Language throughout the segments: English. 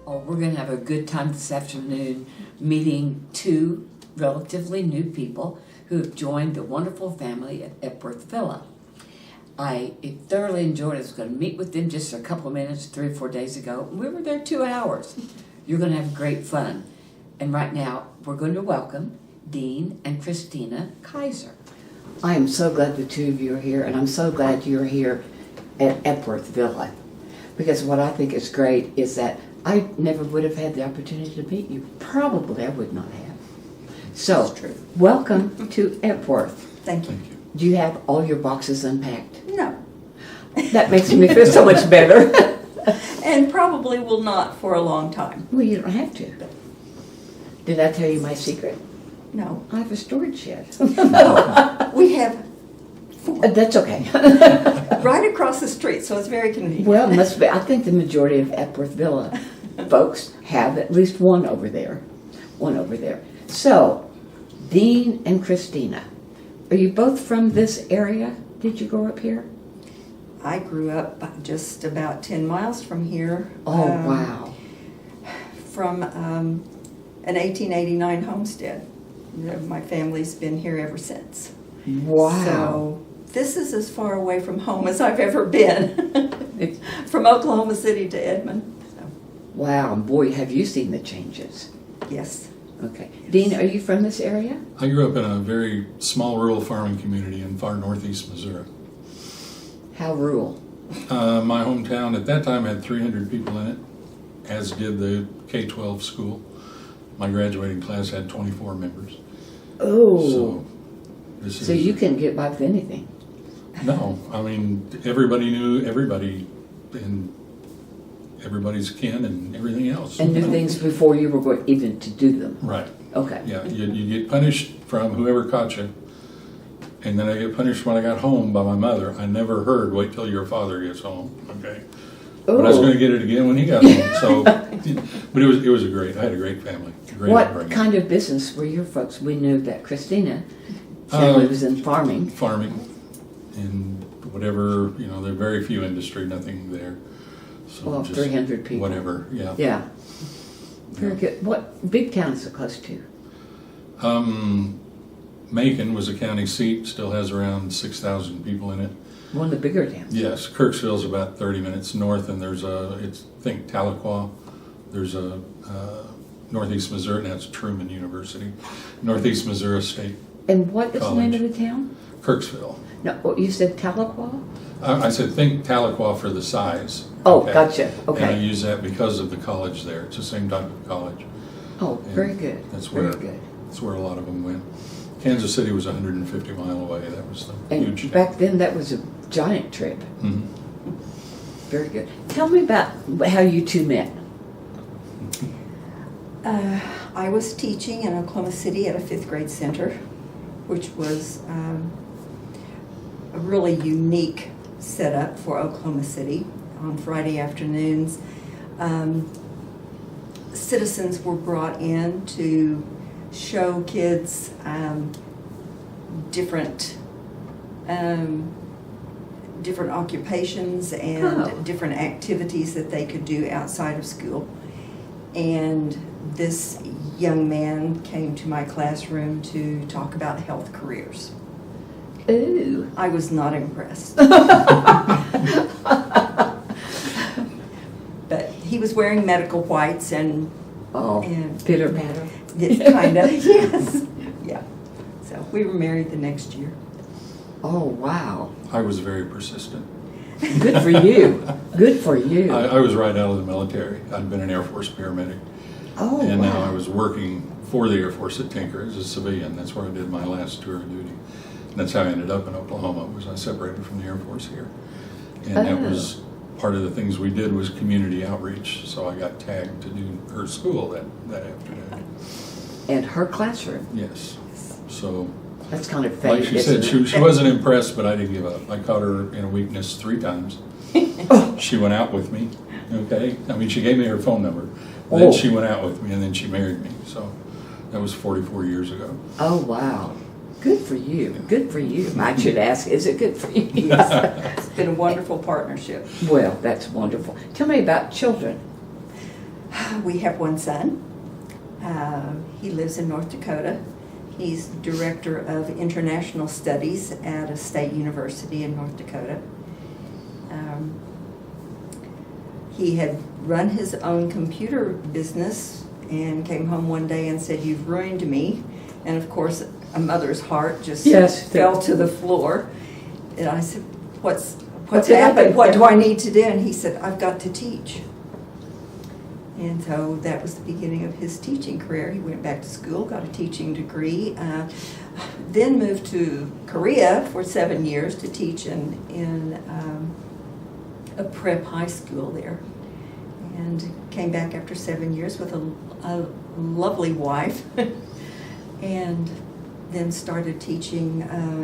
Oh, we're going to have a good time this afternoon meeting two relatively new people who have joined the wonderful family at Epworth Villa. I thoroughly enjoyed it. I was going to meet with them just a couple of minutes 3 or 4 days ago. We were there 2 hours. You're going to have great fun. And right now, we're going to welcome Dean and Christina Kiser. I am so glad the two of you are here, and I'm so glad you're here at Epworth Villa. Because what I think is great is that I never would have had the opportunity to meet you. Probably I would not have. So, welcome to Epworth. Thank you. Do you have all your boxes unpacked? No. That makes me feel so much better. And probably will not for a long time. Well, you don't have to. Did I tell you my secret? No. I have a storage shed. We have 4 That's okay. right across the street, so it's very convenient. Well, it must be. I think the majority of Epworth Villa folks have at least one over there. One over there. So, Dean and Christina, are you both from this area? Did you grow up here? I grew up just about 10 miles from here. Oh, wow. From an 1889 homestead. My family's been here ever since. Wow. So this is as far away from home as I've ever been. From Oklahoma City to Edmond. So, Wow. Boy, have you seen the changes. yes. Okay. Dean, are you from this area? I grew up in a very small rural farming community in far northeast Missouri. How rural? My hometown at that time had 300 people in it, as did the K-12 school. My graduating class had 24 members. Oh. So So you couldn't get by with anything. No, I mean, everybody knew everybody and everybody's kin and everything else. And knew things before you were going even to do them. Right. Okay. Yeah, you get punished from whoever caught you. And then I get punished when I got home by my mother. I never heard, wait till your father gets home, okay? But I was going to get it again when he got home. So, but it was I had a great family. Great What upbringing. kind of business were your folks? We knew that Christina family was in farming. Farming and whatever, there are very few industry, nothing there. So Well, 300 people. Whatever, yeah. Yeah. Very good. What big town is it close to? Macon was a county seat, still has around 6,000 people in it. One of the bigger towns. Yes, Kirksville's about 30 minutes north, and there's think Tahlequah. There's a Northeast Missouri, and that's Truman University. Northeast Missouri State And what is the name College. of the town? Kirksville. No, you said Tahlequah? I said think Tahlequah for the size. Oh, okay? gotcha. And I Okay. use that because of the college there. It's the same type of college. Oh, very good. That's very where good. That's where a lot of them went. Kansas City was 150 mile away. That was the And huge. back then, that was a giant trip. Mhm. Very good. Tell me about how you two met. I was teaching in Oklahoma City at a 5th grade center, which was a really unique setup for Oklahoma City. On Friday afternoons, citizens were brought in to show kids different occupations and different activities that they could do outside of school. And this young man came to my classroom to talk about health careers. Ooh. I was not impressed. But he was wearing medical whites and Oh, pitter patter. kind of, yes. Yeah. So we were married the next year. Oh, wow. I was very persistent. Good for you. Good for you. I was right out of the military. I'd been an Air Force paramedic. Oh, And wow. now I was working for the Air Force at Tinker as a civilian. That's where I did my last tour of duty. And that's how I ended up in Oklahoma, was I separated from the Air Force here. And that was part of the things we did was community outreach. So I got tagged to do her school that afternoon. And her classroom. Yes. So, That's kind of fate, like she said, isn't it? she wasn't impressed, but I didn't give up. I caught her in a weakness 3 times. She went out with me, okay? I mean, she gave me her phone number. Then Oh. she went out with me, and then she married me. So that was 44 years ago. Oh, wow. Good for you. Good for you. I should ask, is it good for you? It's been a wonderful partnership. Well, that's wonderful. Tell me about children. We have one son. He lives in North Dakota. He's Director of International Studies at a state university in North Dakota. He had run his own computer business and came home one day and said, "You've ruined me." And of course, a mother's heart just fell to the floor. And I said, what's happened? What do I need to do? And he said, "I've got to teach." And so that was the beginning of his teaching career. He went back to school, got a teaching degree, then moved to Korea for 7 years to teach in a prep high school there. And came back after 7 years with a lovely wife. And then started teaching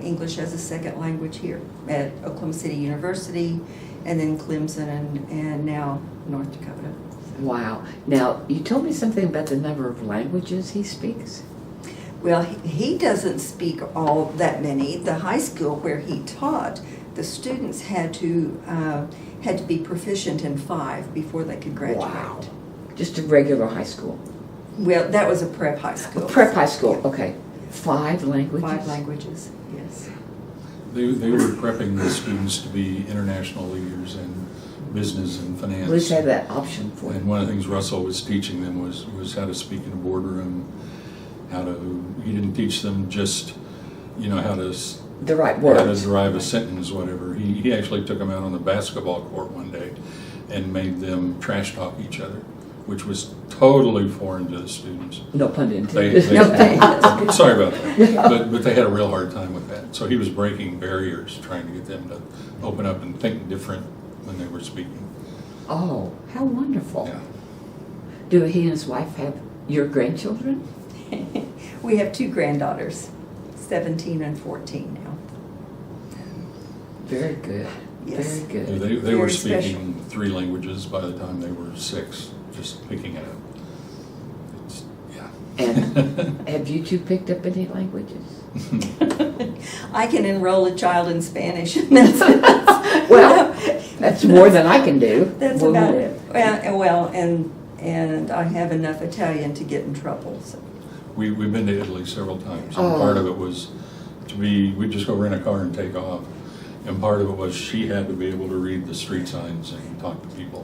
English as a second language here at Oklahoma City University, and then Clemson, and now North Dakota. Wow. Now, you told me something about the number of languages he speaks. Well, he doesn't speak all that many. The high school where he taught, the students had to be proficient in 5 before they could graduate. Wow. Just a regular high school. Well, that was a prep high school. Prep high school, Yeah. okay. 5 languages? 5 languages, yes. They were prepping the students to be international leaders in business and finance. At least have that option for And them. one of the things Russell was teaching them was how to speak in a boardroom, he didn't teach them just, how to The right how to words. derive a sentence, whatever. He actually took them out on the basketball court one day and made them trash talk each other, which was totally foreign to the students. No pun They, intended. they, sorry about that, but they had a real hard time with that. So he was breaking barriers, trying to get them to open up and think different when they were speaking. Oh, how wonderful. Yeah. Do he and his wife have your grandchildren? We have 2 granddaughters, 17 and 14 now. Very good. Yes. Very good. They Very were special. speaking 3 languages by the time they were 6, just picking it up. Yeah. And have you two picked up any languages? I can enroll a child in Spanish, and that's Well, that's more than I can do. that's about it. Well, and I have enough Italian to get in trouble. So. We've been to Italy several times, and Oh. part of it was we'd just go rent a car and take off. And part of it was she had to be able to read the street signs and talk to people.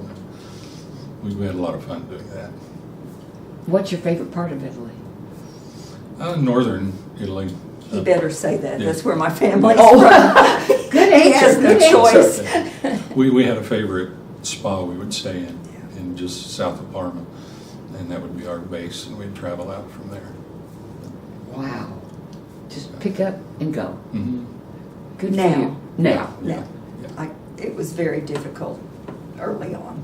We had a lot of fun doing that. What's your favorite part of Italy? Northern Italy. He better say that. Yeah. That's where my family's Oh. from. Good He answer. has no Good choice. We had a favorite spa we would stay in just south of Parma, and that would be our base, and we'd travel out from there. Wow. Just pick up and go. Mm-hmm. Good Now. for you. Now. No, Yeah. it was very difficult early on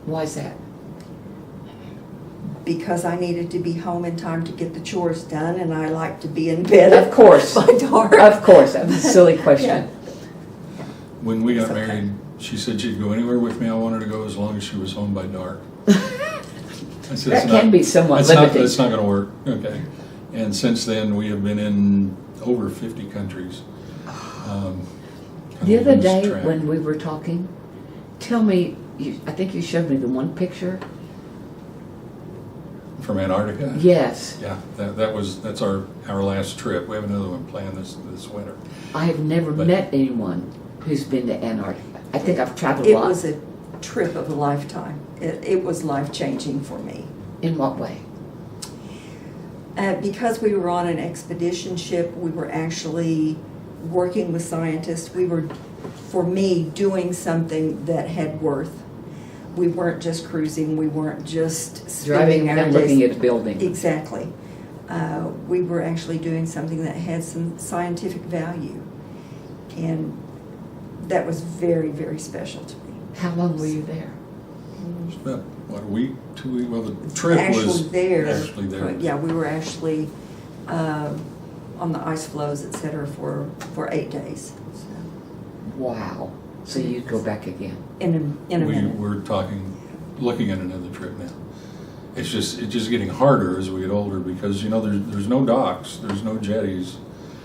Why is that? because I needed to be home in time to get the chores done, and I like to be in bed. Of course. by dark. Of course. That was a silly question. When we got It's okay. married, she said she'd go anywhere with me I wanted to go as long as she was home by dark. I said, That can be somewhat limiting. That's not going to work. Okay. And since then, we have been in over 50 countries. The other lose day track. when we were talking, tell me, I think you showed me the one picture. From Antarctica? Yes. Yeah, that's our last trip. We have another one planned this winter. I have never But- met anyone who's been to Antarctica. I think I've traveled It a lot. was a trip of a lifetime. It was life-changing for me. In what way? Because we were on an expedition ship, we were actually working with scientists. We were, for me, doing something that had worth. We weren't just cruising. We weren't just Driving spending our around days- looking at a building. Exactly. We were actually doing something that had some scientific value. And that was very, very special to me. How long were you there? It's about, what, a week, 2 weeks? Well, the trip Actually was there. actually there. Yeah, we were actually on the ice floes, et cetera, for 8 days. So, Wow. So you'd go back again. in a minute. We're looking at another trip now. It's just getting harder as we get older because, there's no docks, there's no jetties.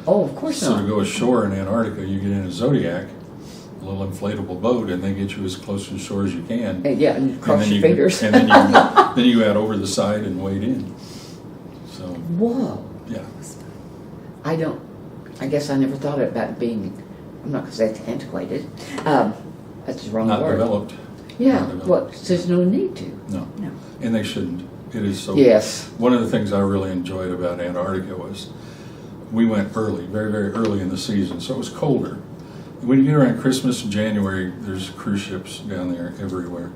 Oh, of course So to not. go ashore in Antarctica, you get in a Zodiac a little inflatable boat, and they get you as close to the shore as you can. And yeah, and cross then your fingers. And then then you add over the side and wade in. So, Whoa. yeah. I guess I never thought about being, I'm not going to say it's antiquated. That's the wrong Not word. developed. Yeah, Not developed. well, there's no need to. No. No. And they shouldn't. It is so. Yes. One of the things I really enjoyed about Antarctica was we went early, very, very early in the season, so it was colder. When you get around Christmas and January, there's cruise ships down there everywhere.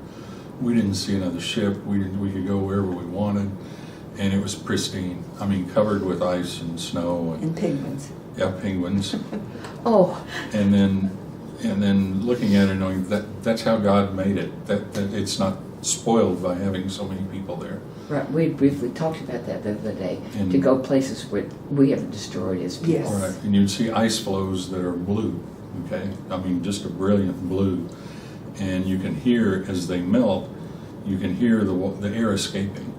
We didn't see another ship. We could go wherever we wanted, and it was pristine. I mean, covered with ice and snow And penguins. yeah, penguins. Oh, And then looking at it, knowing that's how God made it. That it's not spoiled by having so many people there. right. We briefly talked about that the other day. And- To go places where we haven't destroyed as people. Yes. Right, and you'd see ice flows that are blue, okay? I mean, just a brilliant blue. And you can hear, as they melt, you can hear the air escaping.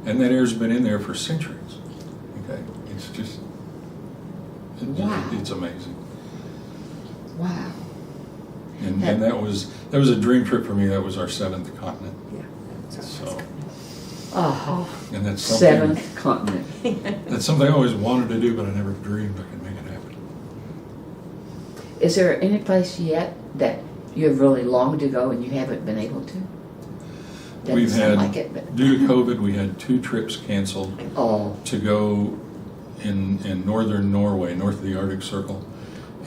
And that air's been in there for centuries, okay? It's just, Wow. it's amazing. Wow. And that was a dream trip for me. That was our 7th continent. Yeah. So, Oh, and that's something, 7th continent. that's something I always wanted to do, but I never dreamed I could make it happen. Is there any place yet that you have really longed to go and you haven't been able to? Doesn't We've sound had, like it, but due to COVID, we had 2 trips canceled oh, to go in northern Norway, north of the Arctic Circle,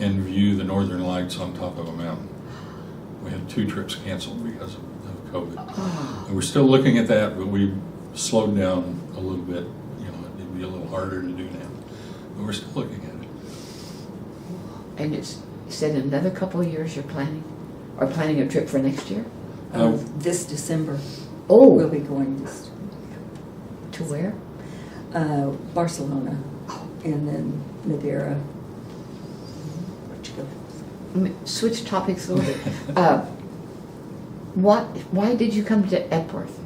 and view the northern lights on top of a mountain. We had 2 trips canceled because of COVID. oh, And we're still looking at that, but we slowed down a little bit. You know, it'd be a little harder to do now, but we're still looking at it. and it's you said in another couple of years you're planning a trip for next year. This December, Oh, we'll be going to where? Barcelona, and then Madeira, Portugal. Switch topics a little bit. Why did you come to Epworth?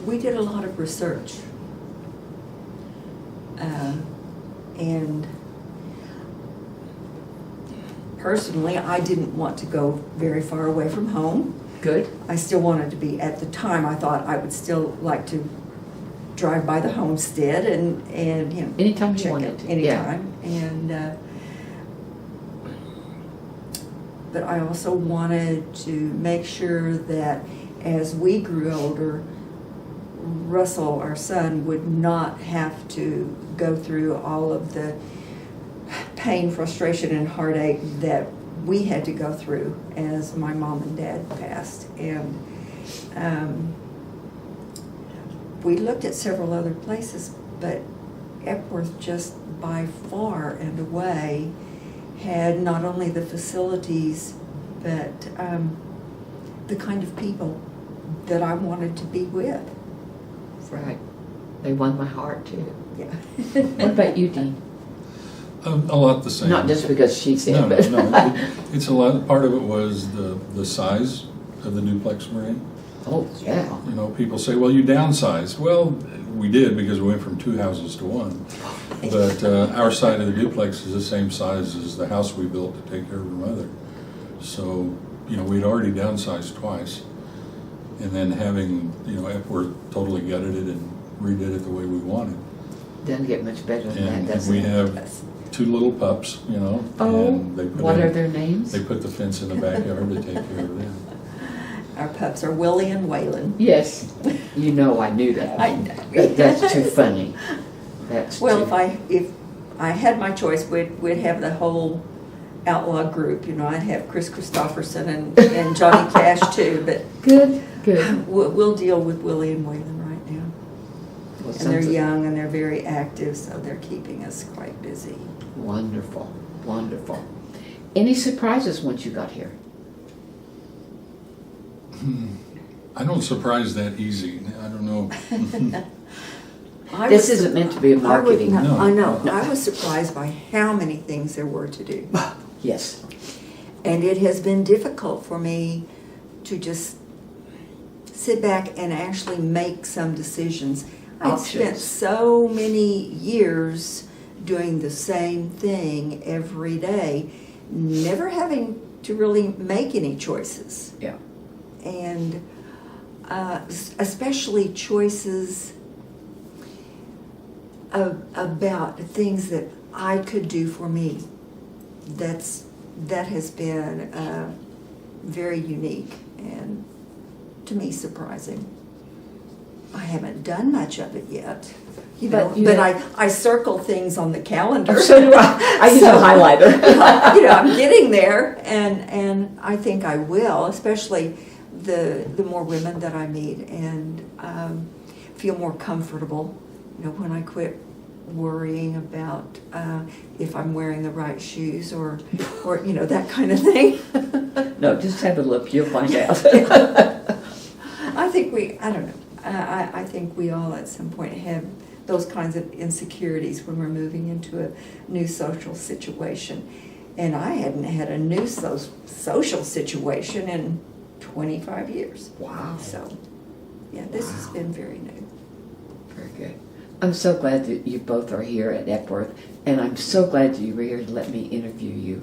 We did a lot of research. And personally, I didn't want to go very far away from home. Good. I still wanted to be, at the time, I thought I would still like to drive by the homestead and you know. Anytime you check wanted it to, anytime. And, but I also wanted to make sure that as we grew older, Russell, our son, would not have to go through all of the pain, frustration, and heartache that we had to go through as my mom and dad passed. And we looked at several other places, but Epworth just by far and away had not only the facilities, but the kind of people that I wanted to be with. Right. They won my heart too. Yeah. What about you, Dean? A lot the same. Not just because she said, No, but no. It's a lot. Part of it was the size of the duplex we're in. oh yeah. You know, people say, "Well, you downsized." Well, we did because we went from 2 houses to 1. But our side of the duplex is the same size as the house we built to take care of her mother. So, you know, we'd already downsized twice, and then having Epworth totally gutted it and redid it the way we wanted. Doesn't get much better than that, And does we it? have 2 little pups, Oh, and they put what in- are their names? They put the fence in the backyard to take care of them. Our pups are Willie and Waylon. Yes, you know I knew that. I know. That's too funny. That's Well, too... if I had my choice, we'd have the whole outlaw group. You know, I'd have Chris Christopherson and Johnny Cash too. But Good, good. we'll deal with Willie and Waylon right now. Well, And they're sounds young and they're very active, so they're keeping us quite busy. wonderful, wonderful. Any surprises once you got here? I don't surprise that easy. I don't know. This isn't meant to be a marketing. No. I know. I was surprised by how many things there were to do. Yes. And it has been difficult for me to just sit back and actually make some decisions. I've spent Options. so many years doing the same thing every day never having to really make any choices. Yeah. And especially choices about things that I could do for me. That has been very unique and to me surprising. I haven't done much of it yet, But you but have- I circle things on the calendar. So do I. I use a highlighter. I'm getting there, and I think I will, especially the more women that I meet, and feel more comfortable. When I quit worrying about if I'm wearing the right shoes or that kind of thing. No, just have a look. You'll find out. I don't know. I think we all at some point have those kinds of insecurities when we're moving into a new social situation. And I hadn't had a new social situation in 25 years. Wow. So, yeah, this has been very new. Very good. I'm so glad that you both are here at Epworth, and I'm so glad that you were here to let me interview you.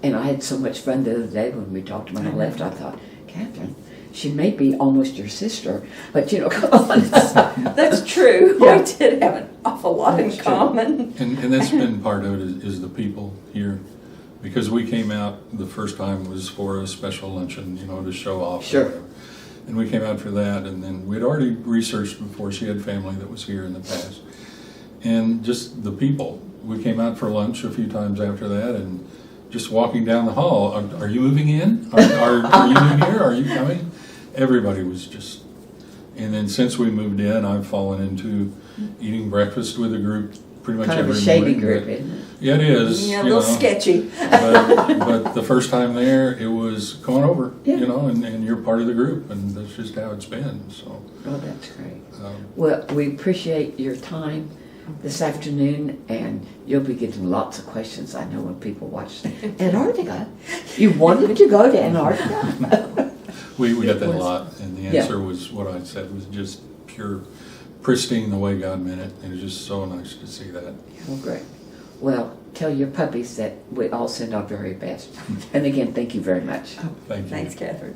And I had so much fun the other day when we talked when I left. I thought, Catherine, she may be almost your sister, but come on. That's true. Yeah. We did have an awful lot That's in true. common. And that's been part of it is the people here. Because we came out, the first time was for a special luncheon, to show off. Sure. And we came out for that, and then we'd already researched before she had family that was here in the past. And just the people. We came out for lunch a few times after that, and just walking down the hall, are you moving in? Are you new here? Are you coming? Everybody was just, and then since we moved in, I've fallen into eating breakfast with a group pretty much Kind of every a shady morning. group, isn't it? Yeah, it is. Yeah, a little sketchy. But the first time there, it was come on over, Yeah. and you're part of the group, and that's just how it's been. So, Oh, that's great. um, Well, we appreciate your time this afternoon, and you'll be getting lots of questions, I know, when people watch Antarctica. You wanted to go to Antarctica? we got It that a was- lot, and the Yeah. answer was what I said was just pure, pristine the way God meant it. It was just so nice to see that. Well, great. Well, tell your puppies that we all send our very best. And again, thank you very much. Thank you. Thanks, Catherine.